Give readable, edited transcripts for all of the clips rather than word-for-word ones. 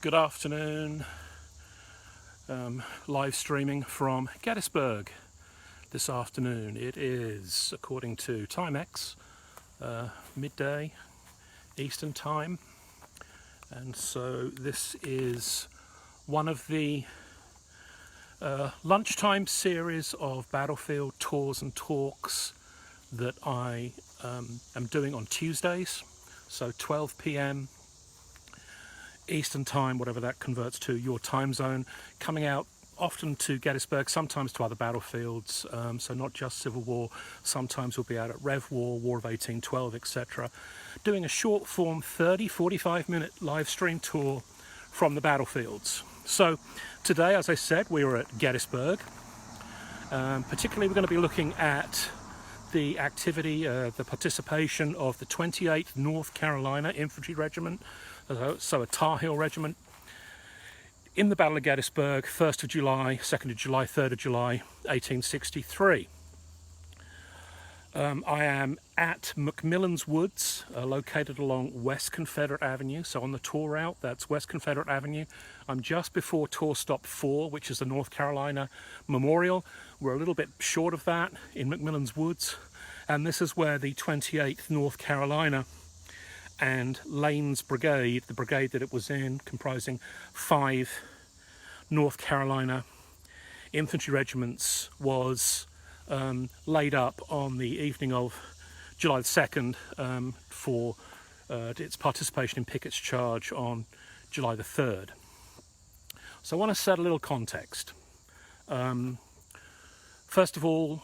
Good afternoon. Live streaming from Gettysburg this afternoon. It is, according to Timex, midday Eastern Time, and so this is one of the lunchtime series of battlefield tours and talks that I am doing on Tuesdays, so 12 p.m. Eastern Time, whatever that converts to your time zone, coming out often to Gettysburg, sometimes to other battlefields, so not just Civil War. Sometimes we'll be out at Rev War, War of 1812, etc. Doing a short form 30-45 minute live stream tour from the battlefields. So today, as I said, we were at Gettysburg. Particularly we're going to be looking at the activity, the participation of the 28th North Carolina Infantry Regiment, so a Tar Heel regiment, in the Battle of Gettysburg, 1st of July, 2nd of July, 3rd of July, 1863. I am at McMillan Woods, located along West Confederate Avenue. So on the tour route, that's West Confederate Avenue. I'm just before tour stop 4, which is the North Carolina Memorial. We're a little bit short of that in McMillan Woods. And this is where the 28th North Carolina and Lane's Brigade, the brigade that it was in, comprising 5 North Carolina infantry regiments, was laid up on the evening of July the 2nd for its participation in Pickett's charge on July the 3rd. So I want to set a little context. First of all,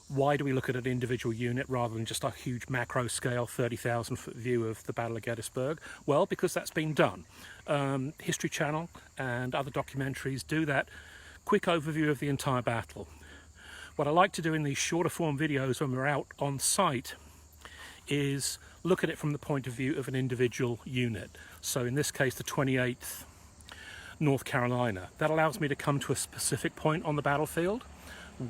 why do we look at an individual unit rather than just a huge macro scale 30,000 foot view of the Battle of Gettysburg? Well, because that's been done. History Channel and other documentaries do that quick overview of the entire battle. What I like to do in these shorter form videos when we're out on site is look at it from the point of view of an individual unit. So in this case, the 28th North Carolina. That allows me to come to a specific point on the battlefield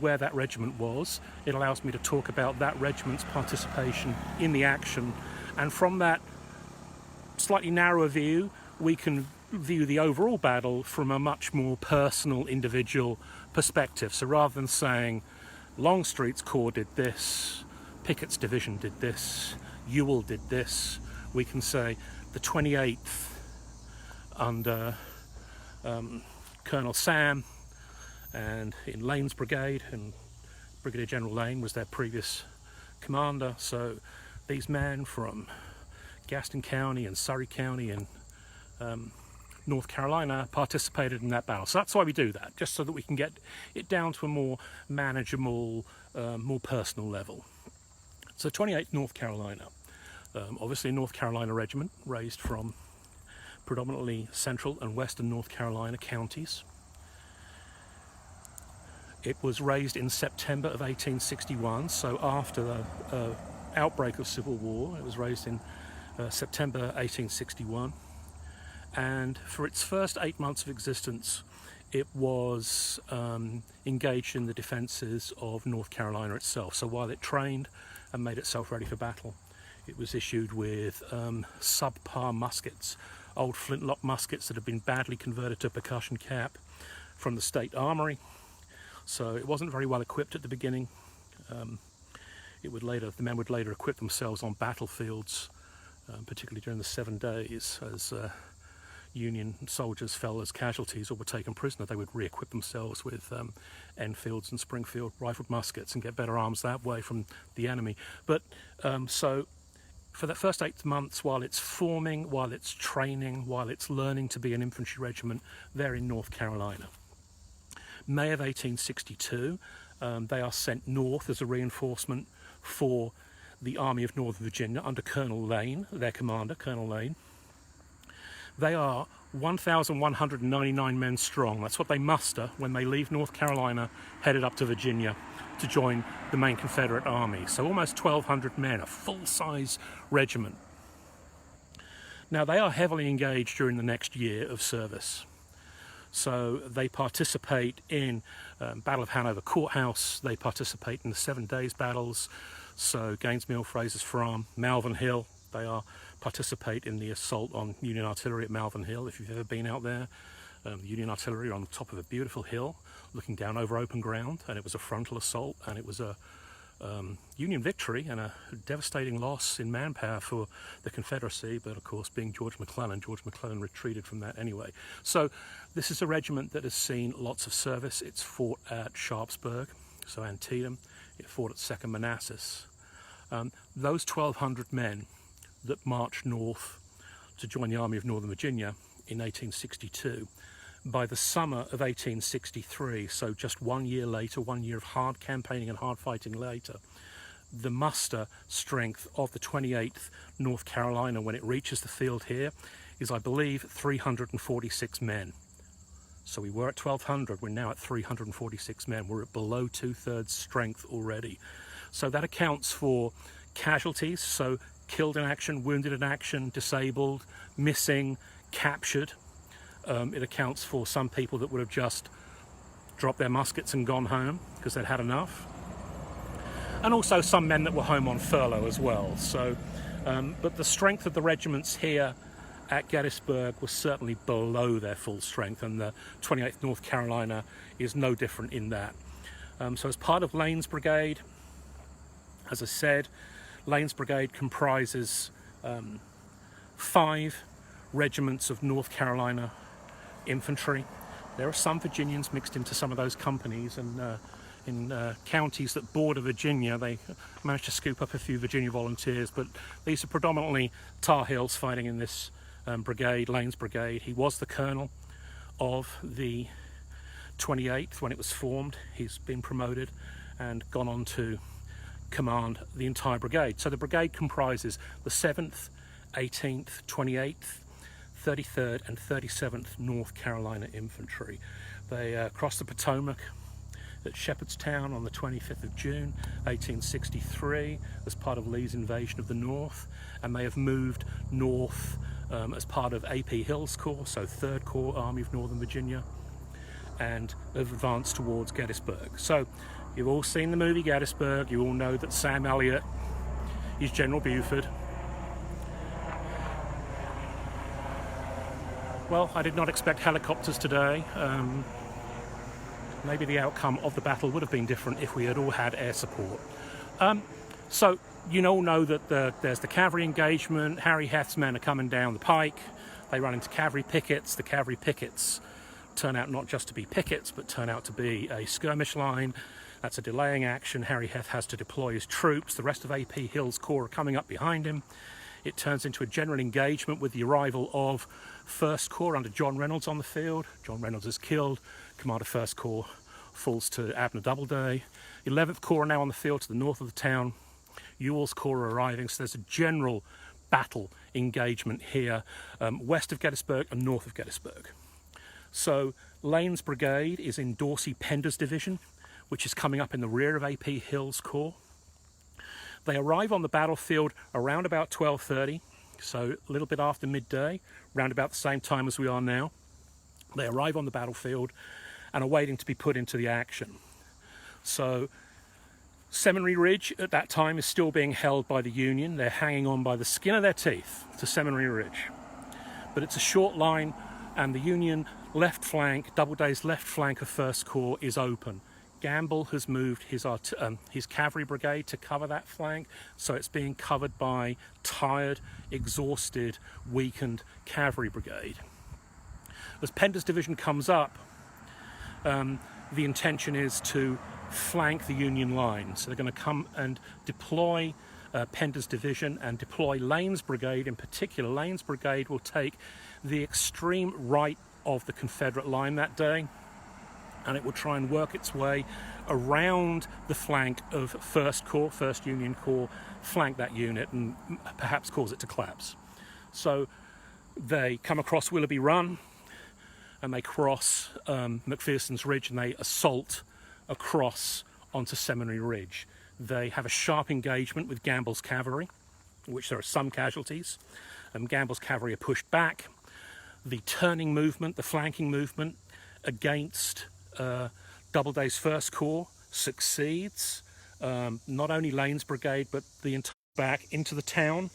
where that regiment was. It allows me to talk about that regiment's participation in the action, and from that slightly narrower view we can view the overall battle from a much more personal, individual perspective. So rather than saying Longstreet's Corps did this, Pickett's division did this, Ewell did this, we can say the 28th under Colonel Sam and in Lane's brigade, and Brigadier General Lane was their previous commander. So these men from Gaston County and Surrey County and North Carolina participated in that battle. So that's why we do that, just so that we can get it down to a more manageable, more personal level. So 28th North Carolina, obviously a North Carolina regiment raised from predominantly central and western North Carolina counties. It was raised in September of 1861, so after the outbreak of Civil War. It was raised in September 1861, and for its first 8 months of existence it was engaged in the defences of North Carolina itself. So while it trained and made itself ready for battle, it was issued with subpar muskets, old flintlock muskets that had been badly converted to percussion cap from the State Armory. So it wasn't very well equipped at the beginning. The men would later equip themselves on battlefields, particularly during the 7 days, as Union soldiers fell as casualties or were taken prisoner. They would re-equip themselves with Enfields and Springfield rifled muskets and get better arms that way from the enemy. But so for that first 8 months, while it's forming, while it's training, while it's learning to be an infantry regiment, they're in North Carolina. May of 1862, they are sent north as a reinforcement for the Army of Northern Virginia under Colonel Lane, their commander, Colonel Lane. They are 1,199 men strong. That's what they muster when they leave North Carolina, headed up to Virginia to join the main Confederate Army. So almost 1,200 men, a full-size regiment. Now, they are heavily engaged during the next year of service. So they participate in Battle of Hanover Courthouse, they participate in the 7 days battles, so Gaines's Mill, Fraser's Farm, Melvin Hill, They participate in the assault on Union artillery at Melvin Hill. If you've ever been out there, the Union artillery are on the top of a beautiful hill looking down over open ground, and it was a frontal assault, and it was a Union victory and a devastating loss in manpower for the Confederacy, but of course, being George McClellan retreated from that anyway. So this is a regiment that has seen lots of service. It's fought at Sharpsburg, so Antietam. It fought at 2nd Manassas. Those 1,200 men that marched north to join the Army of Northern Virginia in 1862, by the summer of 1863, so just 1 year later, 1 year of hard campaigning and hard fighting later, the muster strength of the 28th North Carolina when it reaches the field here is, I believe, 346 men. So we were at 1,200, we're now at 346 men. We're at below 2/3 strength already. So that accounts for casualties, so killed in action, wounded in action, disabled, missing, captured. It accounts for some people that would have just dropped their muskets and gone home because they'd had enough. And also some men that were home on furlough as well. So, but the strength of the regiments here at Gettysburg was certainly below their full strength, and the 28th North Carolina is no different in that. So as part of Lane's Brigade, as I said, Lane's Brigade comprises 5 regiments of North Carolina Infantry. There are some Virginians mixed into some of those companies, and in counties that border Virginia, they managed to scoop up a few Virginia volunteers, but these are predominantly Tar Heels fighting in this brigade, Lane's Brigade. He was the colonel of the 28th when it was formed. He's been promoted and gone on to command the entire brigade. So the brigade comprises the 7th, 18th, 28th, 33rd and 37th North Carolina Infantry. They crossed the Potomac at Shepherdstown on the 25th of June 1863 as part of Lee's invasion of the North, and they have moved north as part of A.P. Hill's Corps, so 3rd Corps Army of Northern Virginia, and have advanced towards Gettysburg. So you've all seen the movie Gettysburg. You all know that Sam Elliott is General Buford. Well, I did not expect helicopters today. Maybe the outcome of the battle would have been different if we had all had air support. So you all know that there's the cavalry engagement. Harry Heth's men are coming down the pike. They run into cavalry pickets. The cavalry pickets turn out not just to be pickets, but turn out to be a skirmish line. That's a delaying action. Harry Heth has to deploy his troops. The rest of A.P. Hill's Corps are coming up behind him. It turns into a general engagement with the arrival of 1st Corps under John Reynolds on the field. John Reynolds is killed. Command of 1st Corps falls to Abner Doubleday. 11th Corps are now on the field to the north of the town. Ewell's Corps are arriving, so there's a general battle engagement here west of Gettysburg and north of Gettysburg. So Lane's Brigade is in Dorsey Pender's division, which is coming up in the rear of A.P. Hill's Corps. They arrive on the battlefield around about 12:30, so a little bit after midday, round about the same time as we are now. They arrive on the battlefield and are waiting to be put into the action. So Seminary Ridge at that time is still being held by the Union. They're hanging on by the skin of their teeth to Seminary Ridge. But it's a short line, and the Union left flank, Doubleday's left flank of 1st Corps is open. Gamble has moved his cavalry brigade to cover that flank, so it's being covered by tired, exhausted, weakened cavalry brigade. As Pender's division comes up, the intention is to flank the Union line. So they're going to come and deploy Pender's division and deploy Lane's brigade in particular. Lane's brigade will take the extreme right of the Confederate line that day, and it will try and work its way around the flank of 1st Corps, 1st Union Corps, flank that unit and perhaps cause it to collapse. So they come across Willoughby Run and they cross McPherson's Ridge and they assault across onto Seminary Ridge. They have a sharp engagement with Gamble's cavalry, in which there are some casualties. Gamble's cavalry are pushed back. The turning movement, the flanking movement against Doubleday's 1st Corps succeeds. Not only Lane's brigade, but the entire back into the town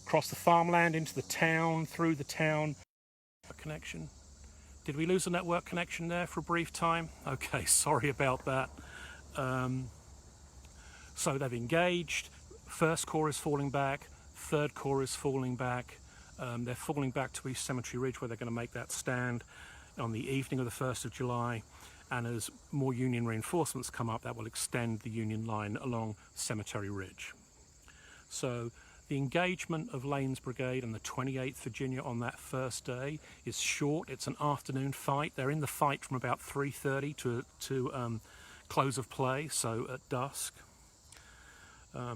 across the farmland into the town, through the town. Connection. Did we lose the network connection there for a brief time? Okay, sorry about that. So they've engaged. First Corps is falling back. Third Corps is falling back. They're falling back to East Cemetery Ridge, where they're going to make that stand on the evening of the 1st of July. And as more Union reinforcements come up, that will extend the Union line along Cemetery Ridge. So the engagement of Lane's Brigade and the 28th Virginia on that first day is short. It's an afternoon fight. They're in the fight from about 3:30 to close of play, so at dusk.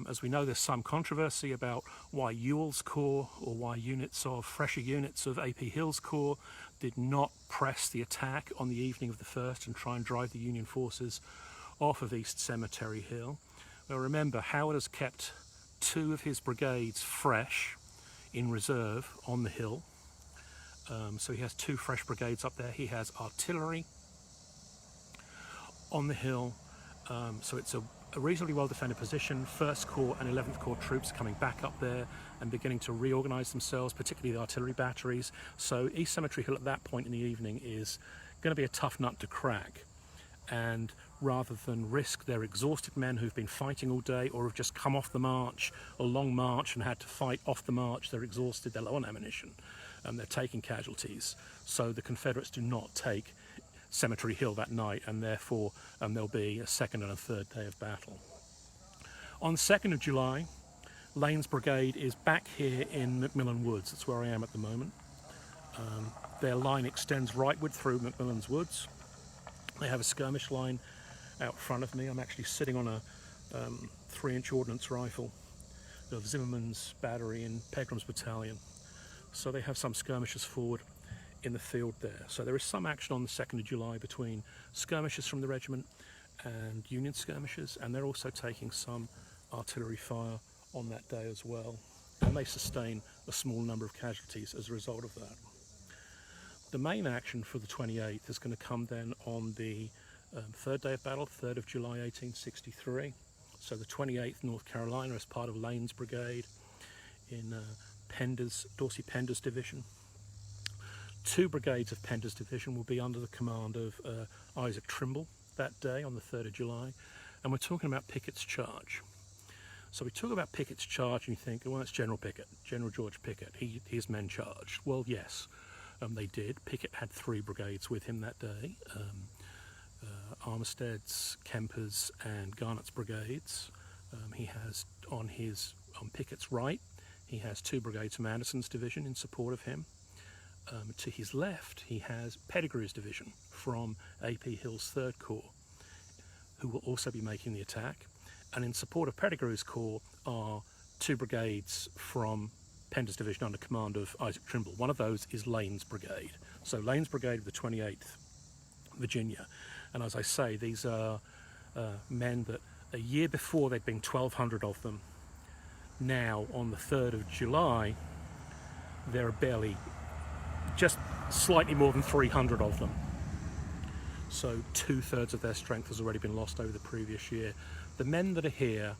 As we know, there's some controversy about why Ewell's Corps or why fresher units of AP Hill's Corps did not press the attack on the evening of the 1st and try and drive the Union forces off of East Cemetery Hill. Well, remember, Howard has kept 2 of his brigades fresh in reserve on the hill. So he has 2 fresh brigades up there. He has artillery on the hill. So it's a reasonably well defended position. 1st Corps and 11th Corps troops coming back up there and beginning to reorganize themselves, particularly the artillery batteries. So East Cemetery Hill at that point in the evening is going to be a tough nut to crack. And rather than risk their exhausted men who've been fighting all day or have just come off the march, a long march, and had to fight off the march, they're exhausted, they're low on ammunition, they're taking casualties. So the Confederates do not take Cemetery Hill that night, and therefore there'll be a 2nd and a 3rd day of battle. On the 2nd of July, Lane's Brigade is back here in McMillan Woods. That's where I am at the moment. Their line extends rightward through McMillan Woods. They have a skirmish line out front of me. I'm actually sitting on a 3-inch ordnance rifle of Zimmerman's battery in Pegram's battalion. So they have some skirmishers forward in the field there. So there is some action on the 2nd of July between skirmishers from the regiment and Union skirmishers, and they're also taking some artillery fire on that day as well. And they sustain a small number of casualties as a result of that. The main action for the 28th is going to come then on the 3rd day of battle, 3rd of July 1863. So the 28th North Carolina as part of Lane's Brigade in Dorsey Pender's division. 2 brigades of Pender's division will be under the command of Isaac Trimble that day on the 3rd of July. And we're talking about Pickett's charge. So we talk about Pickett's charge and you think, well, it's General Pickett, General George Pickett, his men charged. Well, yes. They did. Pickett had 3 brigades with him that day. Armistead's, Kemper's and Garnett's brigades. He has on Pickett's right, he has 2 brigades from Anderson's division in support of him. To his left, he has Pettigrew's division from AP Hill's 3rd Corps, who will also be making the attack. And in support of Pettigrew's Corps are 2 brigades from Pender's division under command of Isaac Trimble. One of those is Lane's Brigade. So Lane's Brigade of the 28th Virginia. And as I say, these are men that a year before there'd been 1,200 of them. Now, on the 3rd of July, there are barely, just slightly more than 300 of them. So 2/3 of their strength has already been lost over the previous year. The men that are here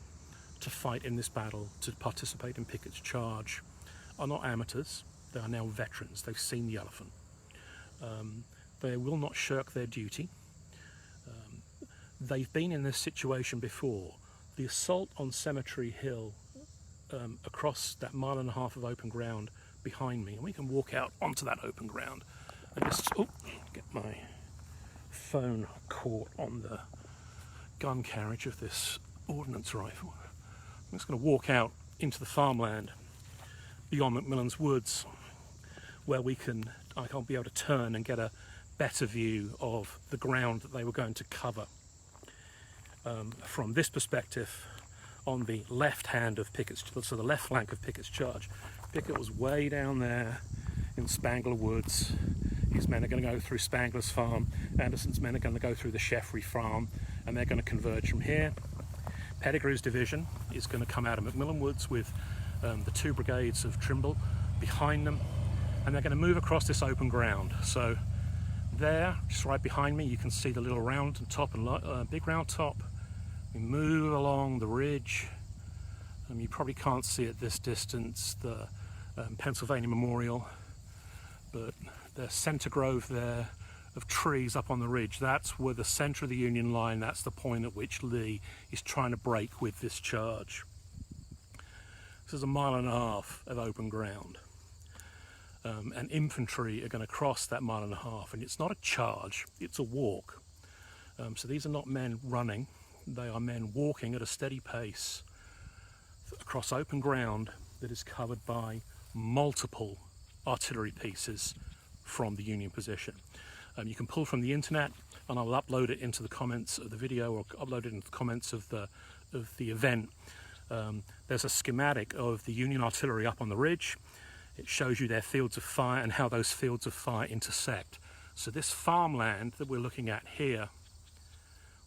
to fight in this battle, to participate in Pickett's charge, are not amateurs. They are now veterans. They've seen the elephant. They will not shirk their duty. They've been in this situation before. The assault on Cemetery Hill across that 1.5 miles of open ground behind me, and we can walk out onto that open ground and just get my phone caught on the gun carriage of this ordnance rifle. I'm just going to walk out into the farmland beyond McMillan Woods, where I'll be able to turn and get a better view of the ground that they were going to cover. From this perspective, on the left hand of Pickett's, so the left flank of Pickett's charge, Pickett was way down there in Spangler Woods. His men are going to go through Spangler's farm. Anderson's men are going to go through the Sheffrey farm, and they're going to converge from here. Pettigrew's division is going to come out of McMillan Woods with the 2 brigades of Trimble behind them, and they're going to move across this open ground. So there, just right behind me, you can see the little round top and big round top. We move along the ridge. You probably can't see at this distance the Pennsylvania Memorial, but the center grove there of trees up on the ridge, that's where the center of the Union line, that's the point at which Lee is trying to break with this charge. This is 1.5 miles of open ground. And infantry are going to cross that 1.5 miles, and it's not a charge, it's a walk. So these are not men running, they are men walking at a steady pace across open ground that is covered by multiple artillery pieces from the Union position. You can pull from the internet, and I'll upload it into the comments of the video, or upload it into the comments of the event. There's a schematic of the Union artillery up on the ridge. It shows you their fields of fire and how those fields of fire intersect. So this farmland that we're looking at here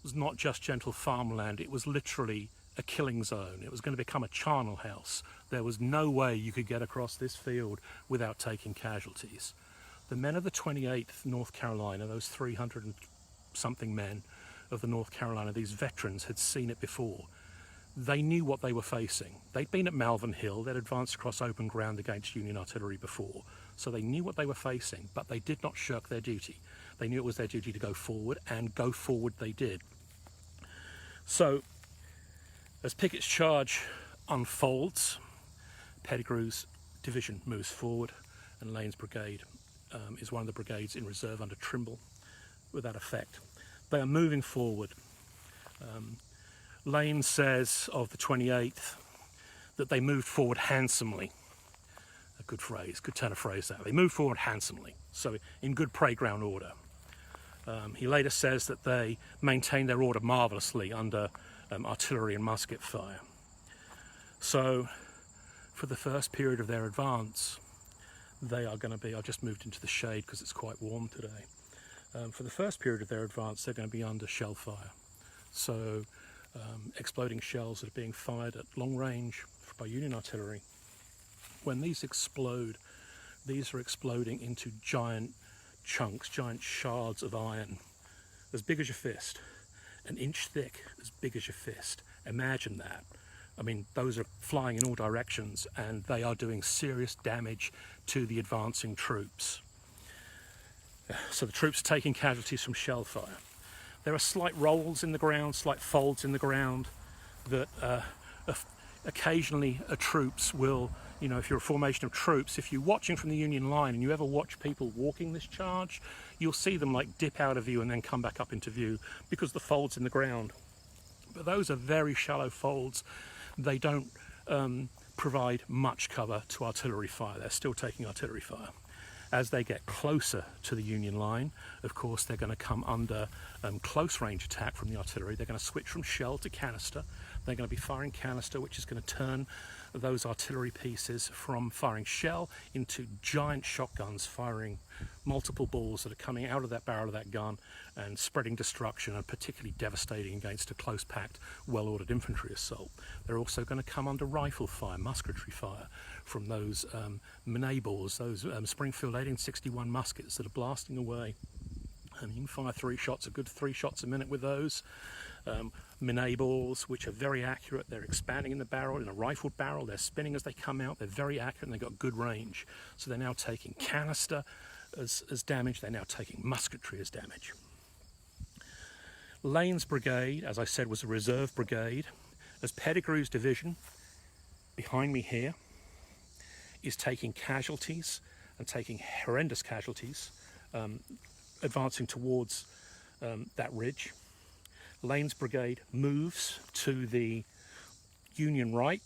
was not just gentle farmland, it was literally a killing zone. It was going to become a charnel house. There was no way you could get across this field without taking casualties. The men of the 28th North Carolina, those 300 and something men of the North Carolina, these veterans had seen it before. They knew what they were facing. They'd been at Melvin Hill, they'd advanced across open ground against Union artillery before, so they knew what they were facing, but they did not shirk their duty. They knew it was their duty to go forward, and go forward they did. So, as Pickett's charge unfolds, Pettigrew's division moves forward, and Lane's brigade is one of the brigades in reserve under Trimble with that effect. They are moving forward. Lane says of the 28th that they moved forward handsomely. A good phrase, good turn of phrase that. They moved forward handsomely, so in good parade ground order. He later says that they maintained their order marvellously under artillery and musket fire. So for the first period of their advance, they are going to be, I've just moved into the shade because it's quite warm today. For the first period of their advance, they're going to be under shell fire. So exploding shells that are being fired at long range by Union artillery. When these explode, these are exploding into giant chunks, giant shards of iron, as big as your fist, 1 inch thick, as big as your fist. Imagine that. I mean, those are flying in all directions, and they are doing serious damage to the advancing troops. So the troops are taking casualties from shell fire. There are slight rolls in the ground, slight folds in the ground that occasionally troops will, you know, if you're a formation of troops, if you're watching from the Union line and you ever watch people walking this charge, you'll see them like dip out of view and then come back up into view because the folds in the ground. But those are very shallow folds. They don't provide much cover to artillery fire. They're still taking artillery fire. As they get closer to the Union line, of course, they're going to come under close range attack from the artillery. They're going to switch from shell to canister. They're going to be firing canister, which is going to turn those artillery pieces from firing shell into giant shotguns, firing multiple balls that are coming out of that barrel of that gun and spreading destruction, and particularly devastating against a close-packed, well-ordered infantry assault. They're also going to come under rifle fire, musketry fire, from those Minet balls, those Springfield 1861 muskets that are blasting away. And you can fire 3 shots, a good 3 shots a minute with those. Minet balls, which are very accurate. They're expanding in the barrel, in a rifled barrel. They're spinning as they come out. They're very accurate, and they've got good range. So they're now taking canister as damage. They're now taking musketry as damage. Lane's brigade, as I said, was a reserve brigade. As Pettigrew's division, behind me here, is taking casualties, and taking horrendous casualties, advancing towards that ridge. Lane's brigade moves to the Union right,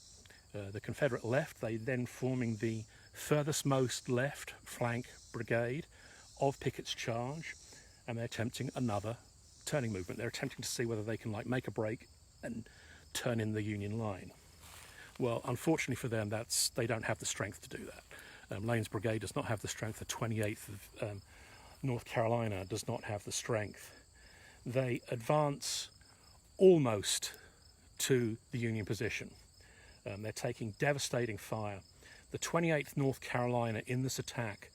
the Confederate left. They then forming the furthest most left flank brigade of Pickett's charge, and they're attempting another turning movement. They're attempting to see whether they can like make a break and turn in the Union line. Well, unfortunately for them, they don't have the strength to do that. Lane's brigade does not have the strength. The 28th of North Carolina does not have the strength. They advance almost to the Union position. They're taking devastating fire. The 28th North Carolina in this attack,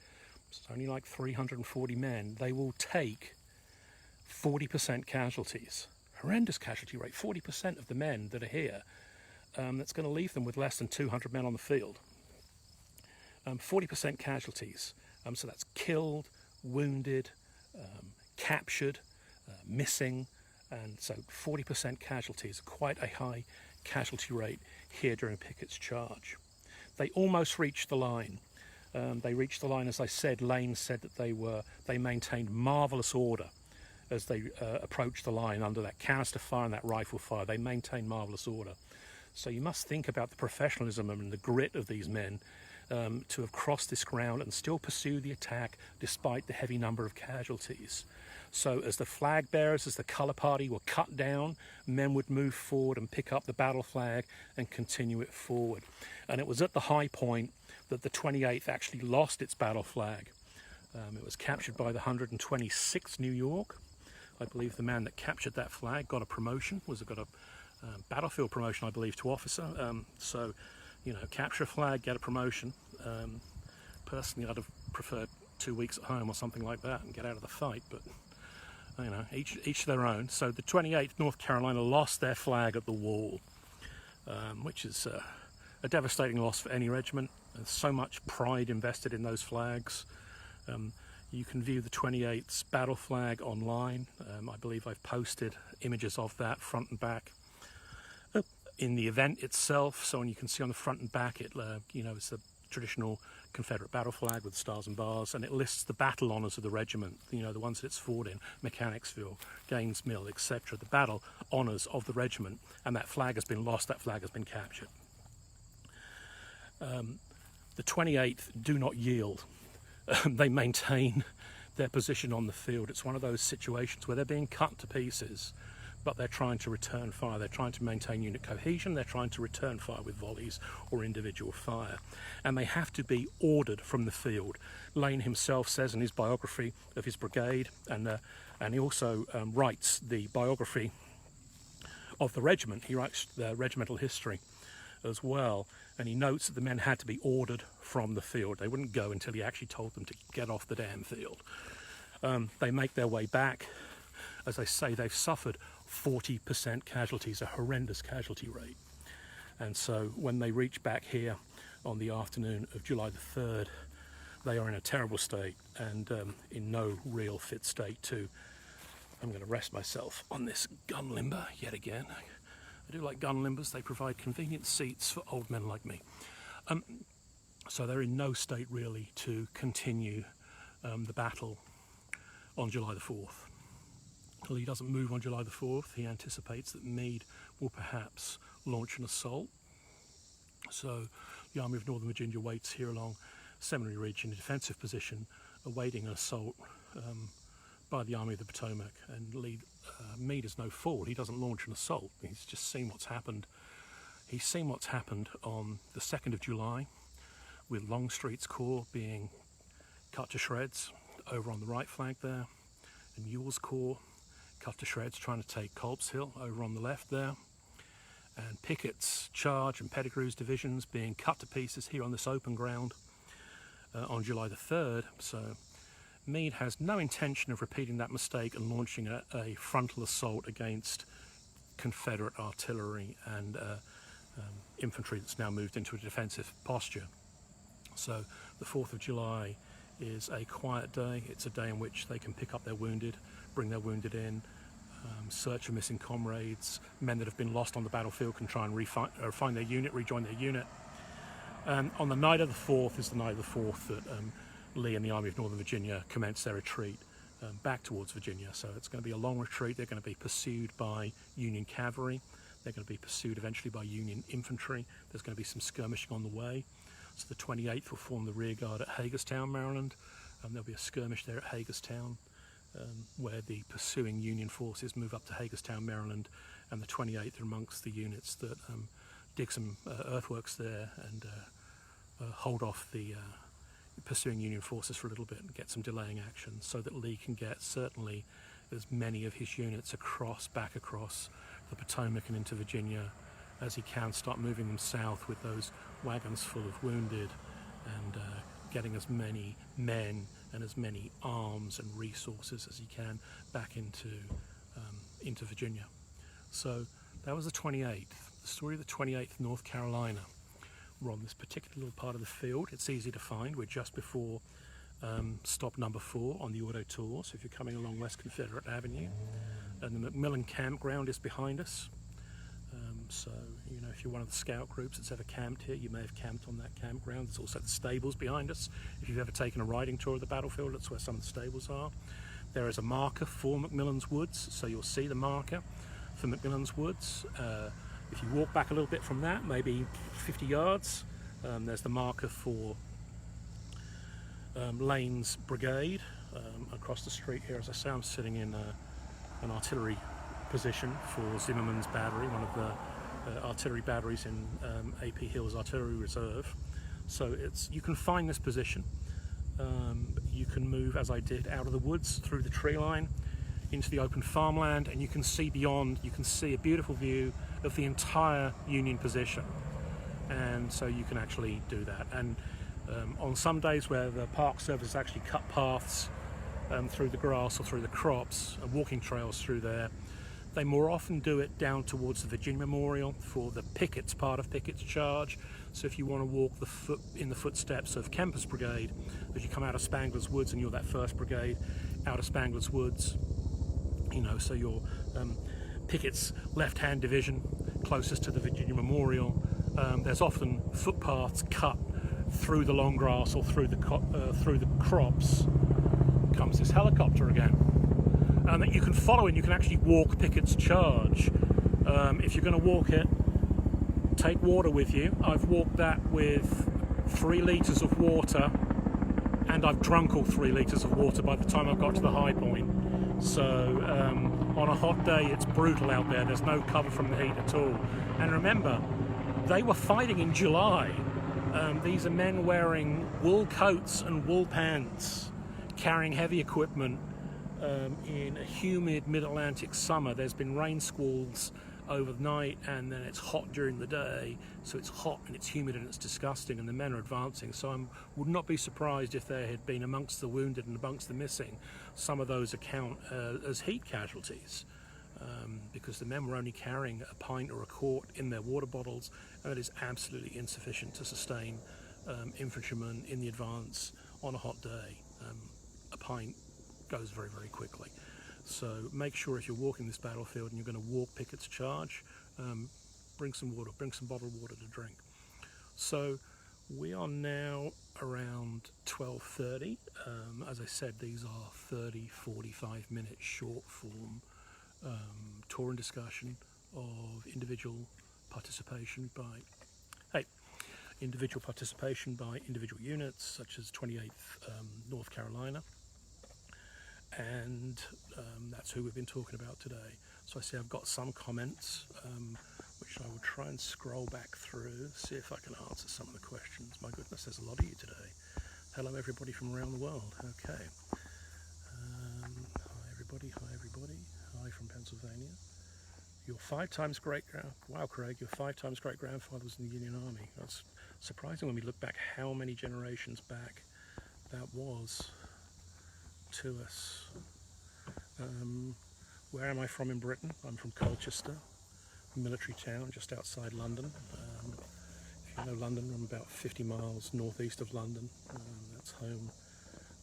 it's only like 340 men, they will take 40% casualties. Horrendous casualty rate, 40% of the men that are here. That's going to leave them with less than 200 men on the field. 40% casualties. So that's killed, wounded, captured, missing, and so 40% casualties, quite a high casualty rate here during Pickett's charge. They almost reached the line. They reached the line, as I said. Lane said that they maintained marvellous order as they approached the line under that canister fire and that rifle fire. They maintained marvellous order. So you must think about the professionalism and the grit of these men to have crossed this ground and still pursue the attack despite the heavy number of casualties. So as the flag bearers, as the colour party were cut down, men would move forward and pick up the battle flag and continue it forward. And it was at the high point that the 28th actually lost its battle flag. It was captured by the 126th New York. I believe the man that captured that flag got a promotion, got a battlefield promotion, I believe, to officer. So, you know, capture a flag, get a promotion. Personally, I'd have preferred 2 weeks at home or something like that and get out of the fight, but you know, each their own. So the 28th North Carolina lost their flag at the wall, which is a devastating loss for any regiment. There's so much pride invested in those flags. You can view the 28th's battle flag online. I believe I've posted images of that front and back in the event itself. So, and you can see on the front and back, you know, it's the traditional Confederate battle flag with stars and bars, and it lists the battle honours of the regiment, you know, the ones that it's fought in, Mechanicsville, Gaines Mill, etc., the battle honours of the regiment, and that flag has been lost, that flag has been captured. The 28th do not yield. They maintain their position on the field. It's one of those situations where they're being cut to pieces, but they're trying to return fire. They're trying to maintain unit cohesion. They're trying to return fire with volleys or individual fire. And they have to be ordered from the field. Lane himself says in his biography of his brigade, and he also writes the biography of the regiment. He writes the regimental history as well, and he notes that the men had to be ordered from the field. They wouldn't go until he actually told them to get off the damn field. They make their way back. As I say, they've suffered 40% casualties, a horrendous casualty rate. And so when they reach back here on the afternoon of July the 3rd, they are in a terrible state and in no real fit state to... I'm going to rest myself on this gun limber yet again. I do like gun limbers. They provide convenient seats for old men like me. So they're in no state really to continue the battle on July the 4th. Well, he doesn't move on July the 4th. He anticipates that Meade will perhaps launch an assault. So the Army of Northern Virginia waits here along Seminary Ridge in a defensive position, awaiting an assault by the Army of the Potomac. And Meade is no fool. He doesn't launch an assault. He's just seen what's happened. He's seen what's happened on the 2nd of July with Longstreet's corps being cut to shreds over on the right flank there, and Ewell's corps cut to shreds trying to take Culp's Hill over on the left there, and Pickett's charge and Pettigrew's divisions being cut to pieces here on this open ground on July the 3rd. So Meade has no intention of repeating that mistake and launching a frontal assault against Confederate artillery and infantry that's now moved into a defensive posture. So the 4th of July is a quiet day. It's a day in which they can pick up their wounded, bring their wounded in, search for missing comrades. Men that have been lost on the battlefield can try and find their unit, rejoin their unit. On the night of the 4th is the night of the 4th that Lee and the Army of Northern Virginia commence their retreat back towards Virginia. So it's going to be a long retreat. They're going to be pursued by Union cavalry. They're going to be pursued eventually by Union infantry. There's going to be some skirmishing on the way. So the 28th will form the rear guard at Hagerstown, Maryland. There'll be a skirmish there at Hagerstown where the pursuing Union forces move up to Hagerstown, Maryland, and the 28th are amongst the units that dig some earthworks there and hold off the pursuing Union forces for a little bit and get some delaying action so that Lee can get certainly as many of his units back across the Potomac and into Virginia as he can, start moving them south with those wagons full of wounded and getting as many men and as many arms and resources as he can back into Virginia. So that was the 28th. The story of the 28th North Carolina We're on this particular little part of the field. It's easy to find. We're just before stop number 4 on the auto tour, so if you're coming along West Confederate Avenue. And the Macmillan Campground is behind us. So, you know, if you're one of the scout groups that's ever camped here, you may have camped on that campground. There's also the stables behind us. If you've ever taken a riding tour of the battlefield, that's where some of the stables are. There is a marker for McMillan Woods, so you'll see the marker for McMillan Woods. If you walk back a little bit from that, maybe 50 yards, there's the marker for Lane's Brigade. Across the street here, as I say, I'm sitting in an artillery position for Zimmerman's battery, one of the artillery batteries in AP Hill's Artillery Reserve. So you can find this position. You can move, as I did, out of the woods through the tree line into the open farmland, and you can see beyond. You can see a beautiful view of the entire Union position, and so you can actually do that. And on some days where the Park Service actually cut paths through the grass or through the crops, walking trails through there, they more often do it down towards the Virginia Memorial for the Pickett's part of Pickett's charge. So if you want to walk in the footsteps of Kemper's Brigade, as you come out of Spangler's Woods and you're that 1st Brigade out of Spangler's Woods, you know, so you're Pickett's left-hand division closest to the Virginia Memorial, there's often footpaths cut through the long grass or through the crops. Comes this helicopter again. That you can follow, and you can actually walk Pickett's charge. If you're going to walk it, take water with you. I've walked that with 3 litres of water, and I've drunk all 3 litres of water by the time I got to the high point. So on a hot day, it's brutal out there. There's no cover from the heat at all. And remember, they were fighting in July. These are men wearing wool coats and wool pants, carrying heavy equipment. In a humid mid-Atlantic summer, there's been rain squalls overnight, and then it's hot during the day, so it's hot and it's humid and it's disgusting, and the men are advancing. So I would not be surprised if there had been, amongst the wounded and amongst the missing, some of those account as heat casualties, because the men were only carrying a pint or a quart in their water bottles, and it is absolutely insufficient to sustain infantrymen in the advance on a hot day. A pint goes very, very quickly. So make sure if you're walking this battlefield and you're going to walk Pickett's charge, bring some water, bring some bottled water to drink. So we are now around 12:30. As I said, these are 30-45 minute short form tour and discussion of individual participation by individual units, such as 28th North Carolina. And that's who we've been talking about today. So I see I've got some comments, which I will try and scroll back through, see if I can answer some of the questions. My goodness, there's a lot of you today. Hello everybody from around the world. Okay. Hi everybody, hi from Pennsylvania. Your 5 times great, wow Craig, your 5 times great grandfather was in the Union Army. That's surprising when we look back how many generations back that was to us. Where am I from in Britain? I'm from Colchester, a military town just outside London. If you know London, I'm about 50 miles northeast of London. That's home.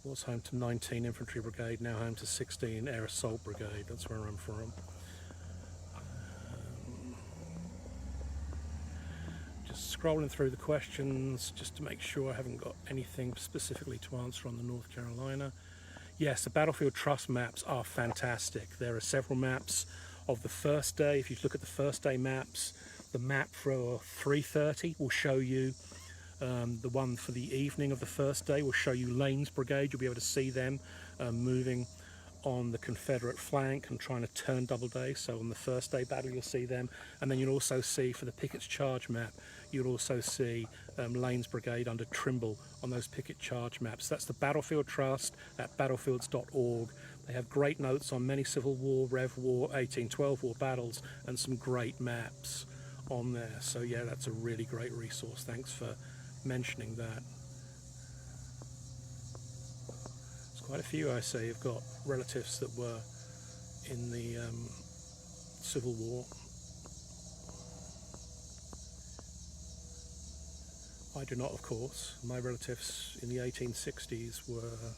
Was home to 19 Infantry Brigade, now home to 16 Air Assault Brigade. That's where I'm from. Just scrolling through the questions just to make sure I haven't got anything specifically to answer on the North Carolina. Yes, the Battlefield Trust maps are fantastic. There are several maps of the first day. If you look at the first day maps, the map for 3:30 will show you, the one for the evening of the first day will show you Lane's Brigade. You'll be able to see them moving on the Confederate flank and trying to turn Doubleday. So on the first day battle you'll see them, and then you'll also see for the Pickett's charge map, you'll also see Lane's Brigade under Trimble on those Pickett charge maps. That's the Battlefield Trust at battlefields.org. They have great notes on many Civil War, Rev War, 1812 War battles, and some great maps on there. So yeah, that's a really great resource. Thanks for mentioning that. There's quite a few I see have got relatives that were in the Civil War. I do not, of course. My relatives in the 1860s were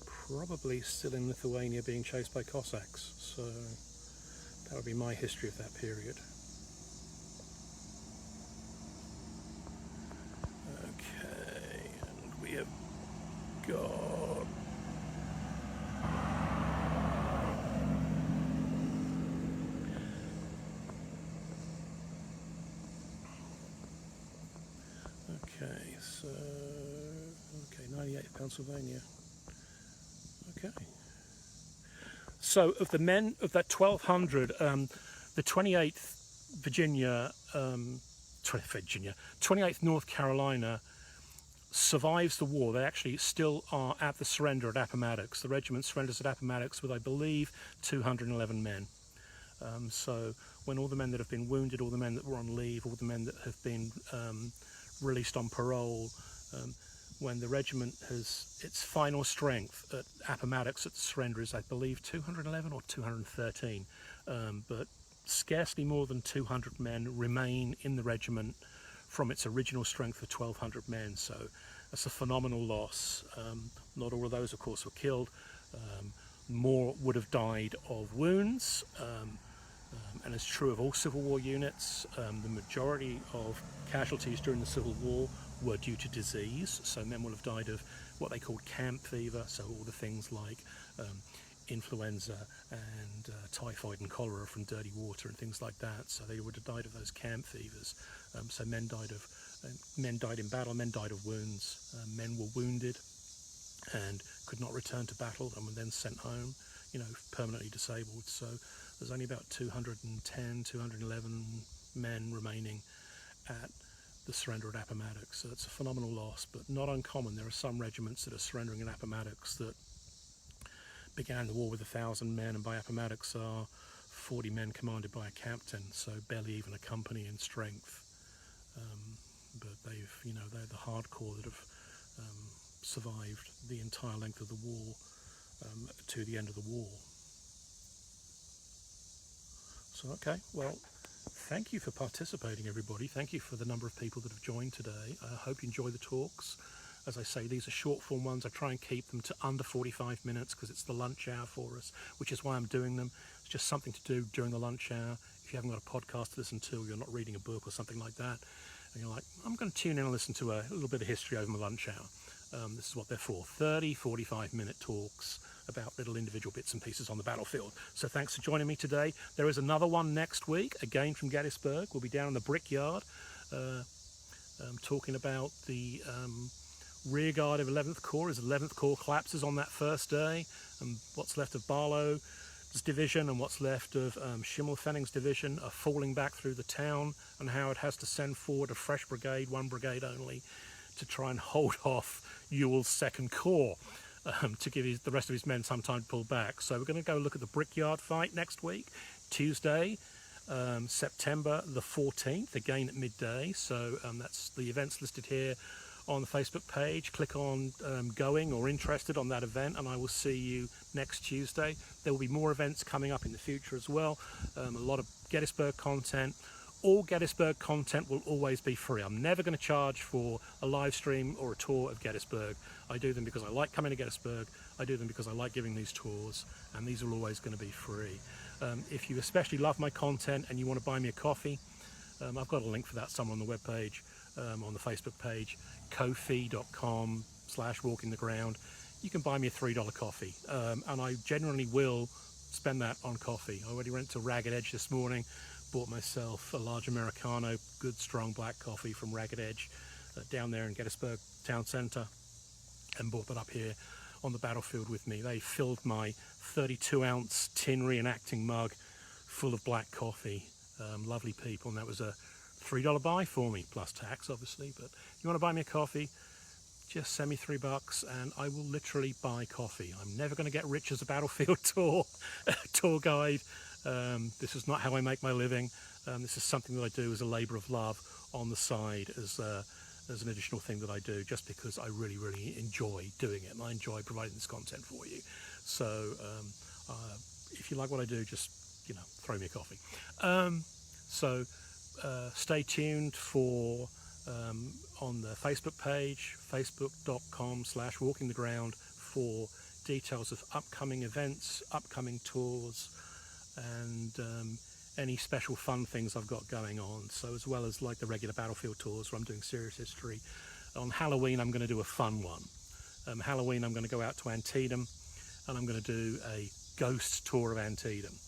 probably still in Lithuania being chased by Cossacks, so that would be my history of that period. Okay, and we have got... Okay, so... Okay, 98 Pennsylvania. Okay. So of the men of that 1,200, the 28th Virginia, 28th North Carolina survives the war. They actually still are at the surrender at Appomattox. The regiment surrenders at Appomattox with, I believe, 211 men. So when all the men that have been wounded, all the men that were on leave, all the men that have been released on parole, when the regiment has its final strength at Appomattox at the surrender is, I believe, 211 or 213, but scarcely more than 200 men remain in the regiment from its original strength of 1,200 men, so that's a phenomenal loss. Not all of those, of course, were killed. More would have died of wounds, and it's true of all Civil War units. The majority of casualties during the Civil War were due to disease, so men will have died of what they called camp fever, so all the things like influenza and typhoid and cholera from dirty water and things like that. So they would have died of those camp fevers. So men died in battle, men died of wounds, men were wounded and could not return to battle and were then sent home, permanently disabled. So there's only about 210, 211 men remaining at the surrender at Appomattox. So it's a phenomenal loss, but not uncommon. There are some regiments that are surrendering at Appomattox that began the war with 1,000 men, and by Appomattox are 40 men commanded by a captain, so barely even a company in strength. But they're the hardcore that have survived the entire length of the war to the end of the war. So, okay, well, thank you for participating, everybody. Thank you for the number of people that have joined today. I hope you enjoy the talks. As I say, these are short form ones. I try and keep them to under 45 minutes because it's the lunch hour for us, which is why I'm doing them. It's just something to do during the lunch hour. If you haven't got a podcast to listen to, you're not reading a book or something like that, and you're like, I'm going to tune in and listen to a little bit of history over my lunch hour. This is what they're for, 30, 45-minute talks about little individual bits and pieces on the battlefield. So thanks for joining me today. There is another one next week, again from Gettysburg. We'll be down in the Brickyard talking about the rear guard of 11th Corps as 11th Corps collapses on that first day, and what's left of Barlow's division and what's left of Schimmelfenning's division are falling back through the town, and how it has to send forward a fresh brigade, one brigade only, to try and hold off Ewell's 2nd Corps. To give the rest of his men some time to pull back. So we're going to go look at the Brickyard fight next week, Tuesday, September the 14th, again at midday. So that's the events listed here on the Facebook page. Click on going or interested on that event, and I will see you next Tuesday. There will be more events coming up in the future as well. A lot of Gettysburg content. All Gettysburg content will always be free. I'm never going to charge for a live stream or a tour of Gettysburg. I do them because I like coming to Gettysburg. I do them because I like giving these tours, and these are always going to be free. If you especially love my content and you want to buy me a coffee, I've got a link for that somewhere on the webpage, on the Facebook page, kofi.com/walkingtheground. You can buy me a $3 coffee, and I generally will spend that on coffee. I already went to Ragged Edge this morning, bought myself a large Americano, good strong black coffee from Ragged Edge down there in Gettysburg Town Centre, and brought that up here on the battlefield with me. They filled my 32-ounce tin reenacting mug full of black coffee. Lovely people, and that was a $3 buy for me, plus tax obviously. But if you want to buy me a coffee, just send me $3 and I will literally buy coffee. I'm never going to get rich as a battlefield tour guide. This is not how I make my living. This is something that I do as a labour of love on the side, as an additional thing that I do, just because I really, really enjoy doing it, and I enjoy providing this content for you. So if you like what I do, just throw me a coffee. Stay tuned for on the Facebook page, facebook.com/walkingtheground, for details of upcoming events, upcoming tours, and any special fun things I've got going on. So as well as like the regular battlefield tours where I'm doing serious history, on Halloween I'm going to do a fun one. Halloween I'm going to go out to Antietam and I'm going to do a ghost tour of Antietam.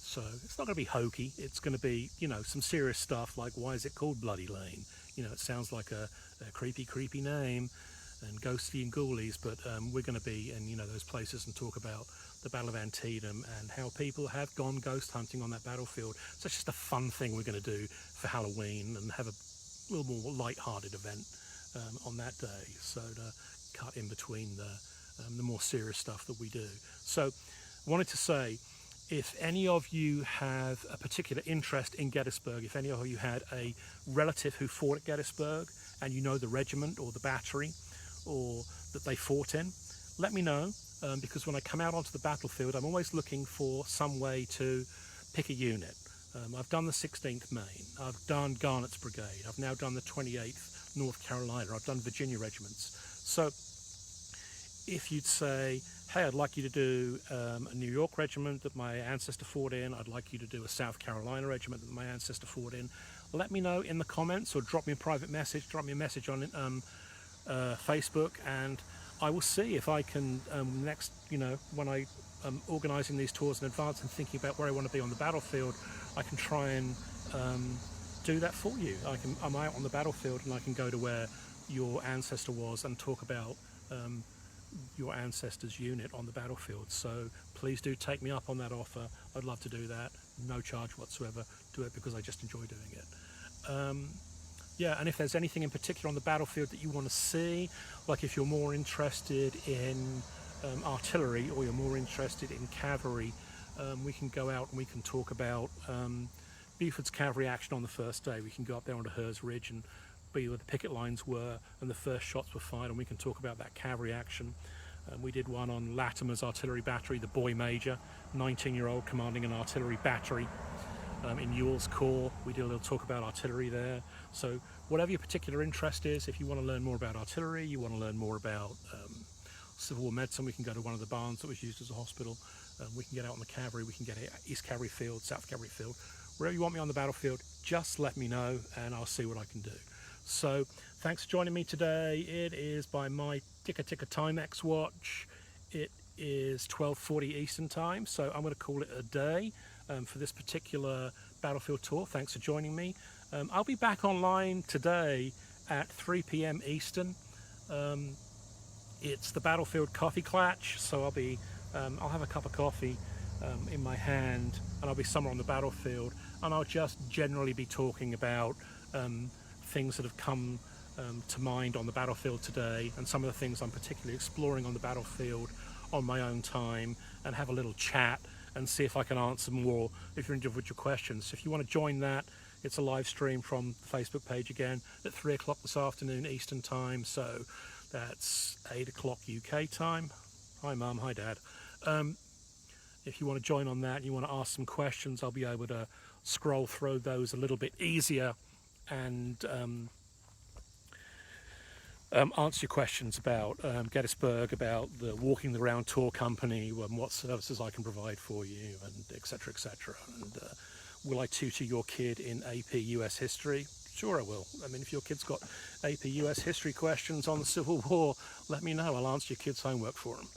So it's not going to be hokey. It's going to be, you know, some serious stuff like, why is it called Bloody Lane? You know, it sounds like a creepy name, and ghostly and ghoulies, but we're going to be in, you know, those places and talk about the Battle of Antietam and how people have gone ghost hunting on that battlefield. So it's just a fun thing we're going to do for Halloween and have a little more light-hearted event on that day, so to cut in between the more serious stuff that we do. So I wanted to say, if any of you have a particular interest in Gettysburg, if any of you had a relative who fought at Gettysburg and you know the regiment or the battery or that they fought in, let me know, because when I come out onto the battlefield I'm always looking for some way to pick a unit. I've done the 16th Maine, I've done Garnett's Brigade, I've now done the 28th North Carolina, I've done Virginia regiments. So if you'd say, hey, I'd like you to do a New York regiment that my ancestor fought in, I'd like you to do a South Carolina regiment that my ancestor fought in, let me know in the comments or drop me a private message, drop me a message on Facebook, and I will see if I can next, you know, when I'm organising these tours in advance and thinking about where I want to be on the battlefield, I can try and do that for you. I'm out on the battlefield and I can go to where your ancestor was and talk about your ancestor's unit on the battlefield. So please do take me up on that offer. I'd love to do that. No charge whatsoever. Do it because I just enjoy doing it. Yeah, and if there's anything in particular on the battlefield that you want to see, like if you're more interested in artillery or you're more interested in cavalry, we can go out and we can talk about Buford's cavalry action on the first day. We can go up there onto Hers Ridge and be where the picket lines were and the first shots were fired, and we can talk about that cavalry action. We did one on Latimer's artillery battery, the boy major, 19-year-old commanding an artillery battery in Ewell's Corps. We did a little talk about artillery there. So whatever your particular interest is, if you want to learn more about artillery, you want to learn more about Civil War medicine, we can go to one of the barns that was used as a hospital. We can get out on the cavalry, we can get East Cavalry Field, South Cavalry Field. Wherever you want me on the battlefield, just let me know and I'll see what I can do. So thanks for joining me today. It is by my ticker Timex watch. It is 12:40 Eastern time, so I'm going to call it a day for this particular battlefield tour. Thanks for joining me. I'll be back online today at 3 p.m. Eastern. It's the Battlefield Coffee Clatch, so I'll have a cup of coffee in my hand and I'll be somewhere on the battlefield, and I'll just generally be talking about things that have come to mind on the battlefield today, and some of the things I'm particularly exploring on the battlefield on my own time, and have a little chat and see if I can answer more of your individual questions. If you want to join that, it's a live stream from the Facebook page again at 3 o'clock this afternoon Eastern time, so that's 8 o'clock UK time. Hi Mum, hi Dad. If you want to join on that and you want to ask some questions, I'll be able to scroll through those a little bit easier and answer your questions about Gettysburg, about the Walking the Round Tour Company, and what services I can provide for you, and etc. etc. And will I tutor your kid in AP US history? Sure I will. I mean, if your kid's got AP US history questions on the Civil War, let me know. I'll answer your kid's homework for them.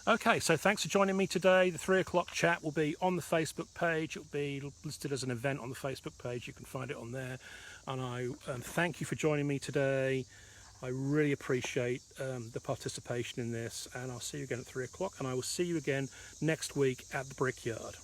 Okay, so thanks for joining me today. The 3 o'clock chat will be on the Facebook page. It'll be listed as an event on the Facebook page. You can find it on there. And I thank you for joining me today. I really appreciate the participation in this, and I'll see you again at 3 o'clock, and I will see you again next week at the Brickyard.